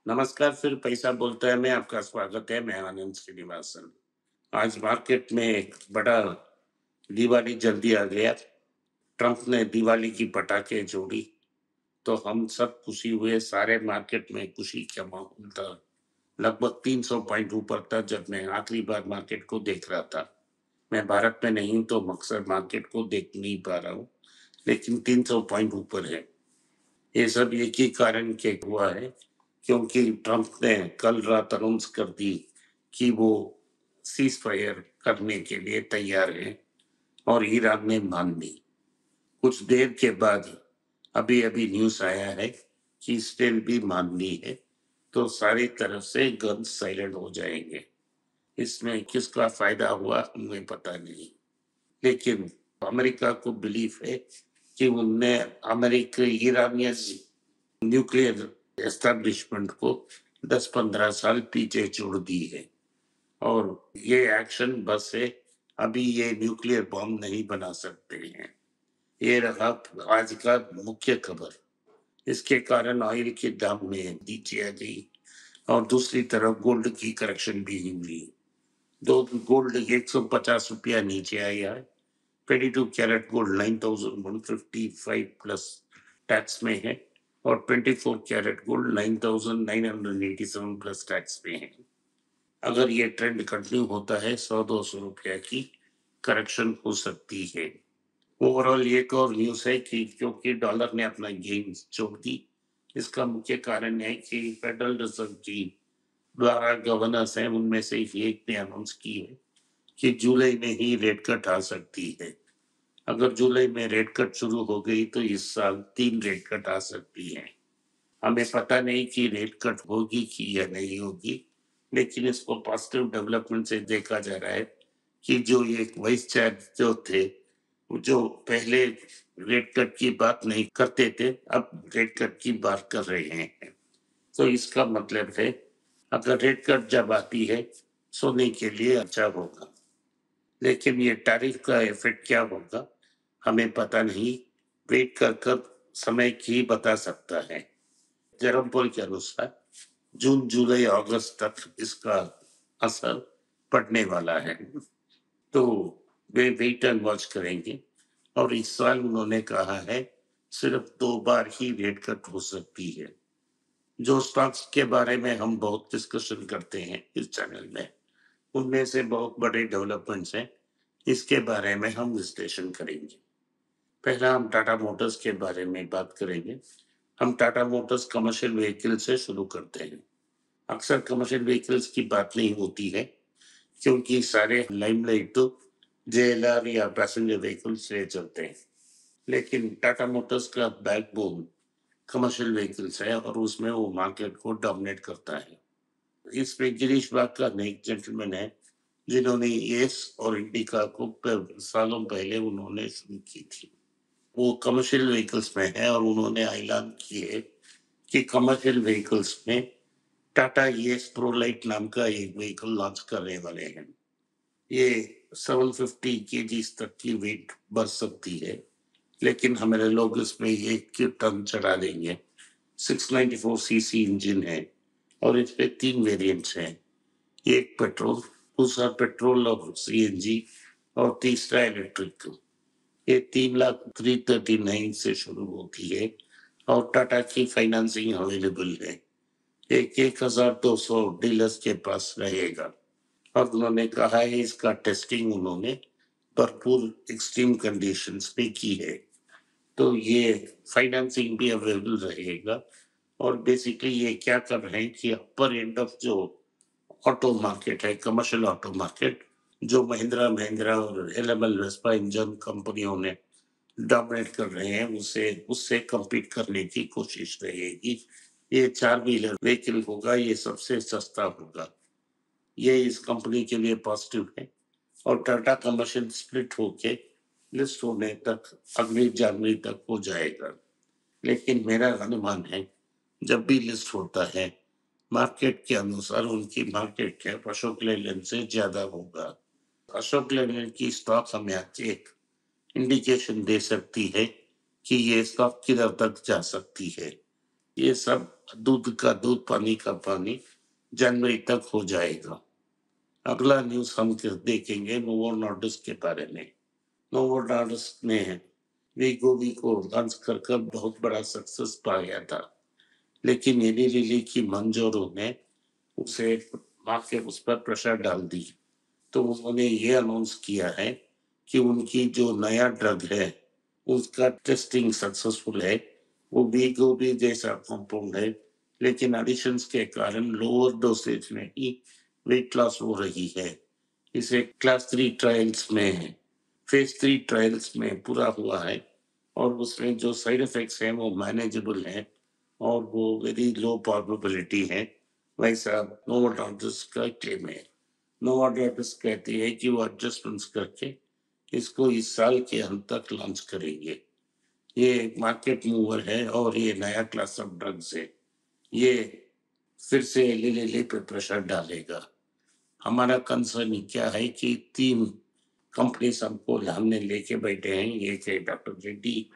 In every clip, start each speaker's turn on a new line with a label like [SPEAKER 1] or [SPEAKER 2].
[SPEAKER 1] नमस्कार, फिर पैसा बोलता है में आपका स्वागत है। मैं आनंद श्रीनिवासन। आज मार्केट में एक बड़ा दिवाली जल्दी आ गया। ट्रंप ने दिवाली की पटाखे जोड़ी तो हम सब खुशी हुए। सारे मार्केट में खुशी का माहौल था। लगभग 300 पॉइंट ऊपर था जब मैं आखिरी बार मार्केट को देख रहा था। मैं भारत में नहीं तो मकसद मार्केट को देख नहीं पा रहा हूँ, लेकिन 300 पॉइंट ऊपर है। ये सब एक ही कारण के हुआ है, क्योंकि ट्रंप ने कल रात अनाउंस कर दी कि वो सीज फायर करने के लिए तैयार है और ईरान ने मान ली। कुछ देर के बाद अभी अभी न्यूज आया है कि इसराइल भी मान ली है, तो सारी तरफ से गन्स साइलेंट हो जाएंगे। इसमें किसका फायदा हुआ हमें पता नहीं, लेकिन अमेरिका को बिलीफ है कि उनने अमेरिका ईरानियन न्यूक्लियर एस्टेब्लिशमेंट को 10-15 साल पीछे छोड़ दी है। और ये एक्शन बस है, अभी ये न्यूक्लियर बॉम्ब नहीं बना सकते हैं। ये रहा आज का मुख्य खबर। इसके कारण ऑयल के दाम में नीचे आ गई और दूसरी तरफ गोल्ड की करेक्शन भी हुई। दो गोल्ड 150 रुपया नीचे आया है। 22 कैरेट गोल्ड 9155 प्लस टैक्स में है और 24 कैरेट गोल्ड 9987 प्लस टैक्स में है। अगर ये ट्रेंड कंटिन्यू होता है 100-200 रुपया की करेक्शन हो सकती है। ओवरऑल एक और न्यूज है कि क्योंकि डॉलर ने अपना गेन छोड़ दी, इसका मुख्य कारण है कि फेडरल रिजर्व की द्वारा गवर्नर्स हैं, उनमें से एक ने अनाउंस की है कि जुलाई में ही रेट कट आ सकती है। अगर जुलाई में रेट कट शुरू हो गई तो इस साल 3 रेट कट आ सकती है। हमें पता नहीं कि रेट कट होगी कि या नहीं होगी, लेकिन इसको पॉजिटिव डेवलपमेंट से देखा जा रहा है कि जो एक वाइस चेयर जो थे, जो पहले रेट कट की बात नहीं करते थे, अब रेट कट की बात कर रहे हैं। तो इसका मतलब है अगर रेट कट जब आती है सोने के लिए अच्छा होगा, लेकिन ये टैरिफ का इफेक्ट क्या होगा हमें पता नहीं। वेट कर कर समय ही बता सकता है। जेरोम पोल के अनुसार जून जुलाई अगस्त तक इसका असर पड़ने वाला है, तो वे वेट एंड वॉच करेंगे। और इस साल उन्होंने कहा है सिर्फ 2 बार ही रेट कट हो सकती है। जो स्टॉक्स के बारे में हम बहुत डिस्कशन करते हैं इस चैनल में, उनमें से बहुत बड़े डेवलपमेंट्स हैं। इसके बारे में हम विश्लेषण करेंगे। पहला हम टाटा मोटर्स के बारे में बात करेंगे। हम टाटा मोटर्स कमर्शियल व्हीकल से शुरू करते हैं। अक्सर कमर्शियल व्हीकल्स की बात नहीं होती है, क्योंकि सारे लाइमलाइट तो जेएलआर या पैसेंजर व्हीकल से चलते हैं, लेकिन टाटा मोटर्स का बैकबोन कमर्शियल व्हीकल्स है और उसमें वो मार्केट को डोमिनेट करता है। इसमें गिरीश बाग एक जेंटलमैन है जिन्होंने एस और इंडिका को सालों पहले उन्होंने शुरू की थी। वो कमर्शियल व्हीकल्स में है और उन्होंने ऐलान किए कि कमर्शियल व्हीकल्स में टाटा एस प्रोलाइट नाम का एक व्हीकल लॉन्च करने वाले हैं। ये 750 केजीज तक की वेट बढ़ सकती है, लेकिन हमारे लोग इसमें 1 टन चढ़ा देंगे। 694 सीसी इंजन है और इस पे 3 वेरिएंट्स हैं। एक पेट्रोल, दूसरा पेट्रोल और सीएनजी और तीसरा इलेक्ट्रिक। ये 3,39,000 से शुरू होती है और टाटा की फाइनेंसिंग अवेलेबल है। 1,200 डीलर्स के पास रहेगा और उन्होंने कहा है इसका टेस्टिंग उन्होंने भरपूर एक्सट्रीम कंडीशंस में की है। तो ये फाइनेंसिंग भी अवेलेबल रहेगा। और बेसिकली ये क्या कर रहे हैं कि अपर एंड ऑफ जो ऑटो मार्केट है, कमर्शियल ऑटो मार्केट, जो महिंद्रा महिंद्रा और एलएमएल वेस्पा इंजन कंपनियों ने डोमिनेट कर रहे हैं, उससे उससे compete करने की कोशिश रहेगी। ये 4 व्हीलर व्हीकल होगा, ये सबसे सस्ता होगा। ये इस कंपनी के लिए पॉजिटिव है और टाटा कमर्शियल स्प्लिट होके लिस्ट होने तक अगली जनवरी तक हो जाएगा। लेकिन मेरा अनुमान है जब भी लिस्ट होता है मार्केट के अनुसार उनकी मार्केट कैप अशोक लेलैंड से ज्यादा होगा। अशोक लेलैंड की स्टॉक हमें आज एक इंडिकेशन दे सकती है कि ये स्टॉक किधर तक जा सकती है। ये सब दूध का दूध, पानी का पानी जनवरी तक हो जाएगा। अगला न्यूज़ हम देखेंगे नोवो नॉर्डिस्क के बारे में। नोवो नॉर्डिस्क ने वीगोवी को लॉन्च कर बहुत बड़ा सक्सेस पाया था, लेकिन एली लिली की मंजूरों ने उसे मार्केट उस पर प्रेशर डाल दी। तो उन्होंने ये अनाउंस किया है कि उनकी जो नया ड्रग है उसका टेस्टिंग सक्सेसफुल है। वो वीगोवी जैसा कंपाउंड है, लेकिन एडिशंस के कारण लोअर डोसेज में ही वेट लॉस हो रही है। इसे क्लास 3 ट्रायल्स में, फेज 3 ट्रायल्स में पूरा हुआ है और उसमें जो साइड इफेक्ट्स हैं वो मैनेजेबल हैं और वो वेरी लो प्रोबेबिलिटी है, वैसा नोवो नॉर्डिस्क का क्लेम है। नोवो नॉर्डिस्क कहती है कि वो एडजस्टमेंट्स करके इसको इस साल के अंत तक लॉन्च करेंगे। ये एक मार्केट मूवर है और ये नया क्लास ऑफ ड्रग्स है। ये फिर से एली लिली पे प्रेशर डालेगा। हमारा कंसर्न क्या है कि 3 कंपनीज हमको हमने लेके बैठे हैं। एक है डॉक्टर रेड्डी,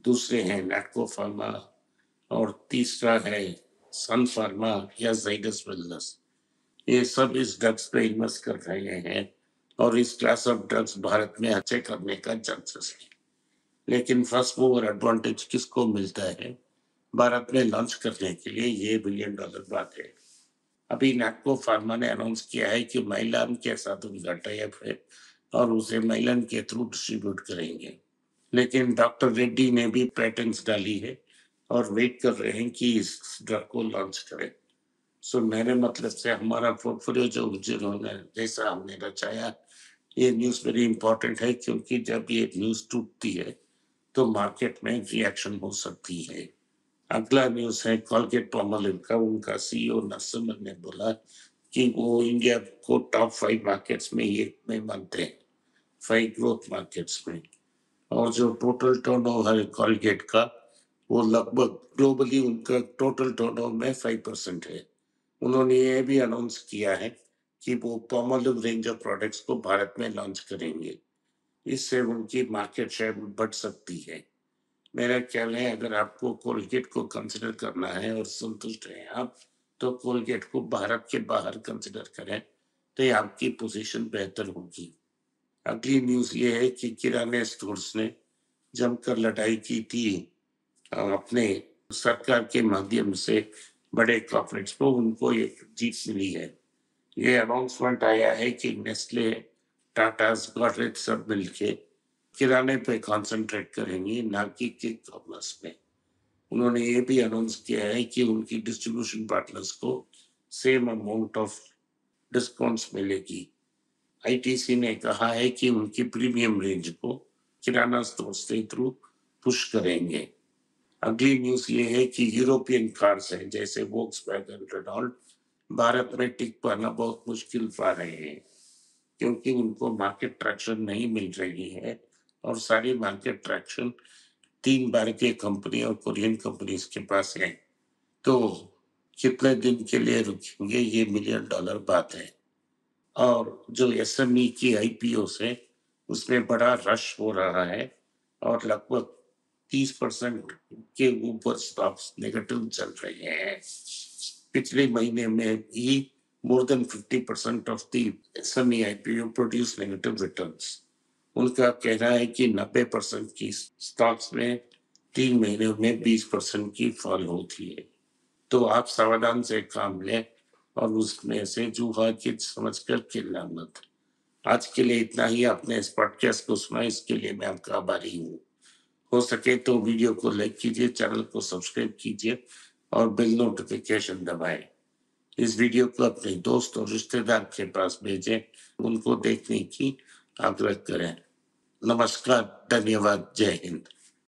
[SPEAKER 1] दूसरे हैं नैटको फार्मा और तीसरा है सन फार्मा या जाइडस वेलनेस। ये सब इस ड्रग्स पे इन्वेस्ट कर रहे हैं और इस क्लास ऑफ ड्रग्स भारत में अच्छे करने का चांसेस है। लेकिन फर्स्ट मूवर एडवांटेज किसको मिलता है भारत में लॉन्च करने के लिए, ये बिलियन डॉलर बात है। अभी नैटको फार्मा ने अनाउंस किया है कि माइलान के साथ उनका टाई अप है और उसे माइलान के थ्रू डिस्ट्रीब्यूट करेंगे। लेकिन डॉक्टर रेड्डी ने भी पैटेंट्स डाली है और वेट कर रहे हैं कि इस ड्रग को लॉन्च करें। सो मेरे मतलब से हमारा पोर्टफोलियो जो जिन्होंने जैसा हमने रचाया, ये न्यूज़ वेरी इंपॉर्टेंट है क्योंकि जब ये न्यूज़ टूटती है तो मार्केट में रिएक्शन हो सकती है। अगला न्यूज़ है कोलगेट पाल्मोलिव का। उनका सीईओ नरसिम्हन ने बोला कि वो इंडिया को टॉप 5 मार्केट्स में ये में मानते हैं, 5 ग्रोथ मार्केट्स में। और जो टोटल टर्नओवर है कोलगेट का, वो लगभग ग्लोबली उनका टोटल टर्नओवर में 5% है। उन्होंने ये भी अनाउंस किया है कि वो पाल्मोलिव रेंज ऑफ प्रोडक्ट्स को भारत में लॉन्च करेंगे। इससे उनकी मार्केट शेयर बढ़ सकती है। मेरा ख्याल है अगर आपको कोलगेट को कंसिडर करना है और संतुष्ट हैं आप, तो कोलगेट को भारत के बाहर कंसिडर करें, तो ये आपकी पोजीशन बेहतर होगी। अगली न्यूज़ ये है कि किराने स्टोर्स ने जमकर लड़ाई की थी अपने सरकार के माध्यम से बड़े कॉर्पोरेट्स को, उनको एक जीत मिली है। ये अनाउंसमेंट आया है कि नेस्ले, टाटा, गॉडरेज सब मिलके किराने पे कंसंट्रेट करेंगी, ना कि कॉमर्स पे। उन्होंने ये भी अनाउंस किया है कि उनकी डिस्ट्रीब्यूशन पार्टनर्स को सेम अमाउंट ऑफ डिस्काउंट्स मिलेगी। आईटीसी ने कहा है कि उनकी प्रीमियम रेंज को किराना स्टोर के थ्रू पुश करेंगे। अगली न्यूज़ ये है कि यूरोपियन कार्स हैं जैसे वोक्सवैगन, रेनॉल्ट भारत में टिक पाना बहुत मुश्किल पा रहे हैं क्योंकि उनको मार्केट ट्रैक्शन नहीं मिल रही है और सारी मार्केट ट्रैक्शन 3 भारतीय कंपनी और कोरियन कंपनीज के पास है। तो कितने दिन के लिए रुकेंगे, ये मिलियन डॉलर बात है। और जो एसएमई की आईपीओ से उसमें बड़ा रश हो रहा है और लगभग 30% के ऊपर स्टॉक्स नेगेटिव चल रहे हैं। पिछले महीने में ही more than 50% of the SME IPO produce negative returns. उनका कहना है कि 90% की स्टॉक्स में 3 महीने में 20% की फॉल होती है। तो आप सावधान से काम लें और उसमें से जूहा की समझकर खेलना मत। आज के लिए इतना ही। आपने इस पॉडकास्ट को सुना, इसके लिए मैं आपका आभारी हूँ। हो सके तो वीडियो को लाइक कीजिए, चैनल को सब्सक्राइब कीजिए और बेल नोटिफिकेशन दबाएं। इस वीडियो को अपने दोस्त और रिश्तेदार के पास भेजें, उनको देखने की आग्रह करें। नमस्कार, धन्यवाद, जय हिंद।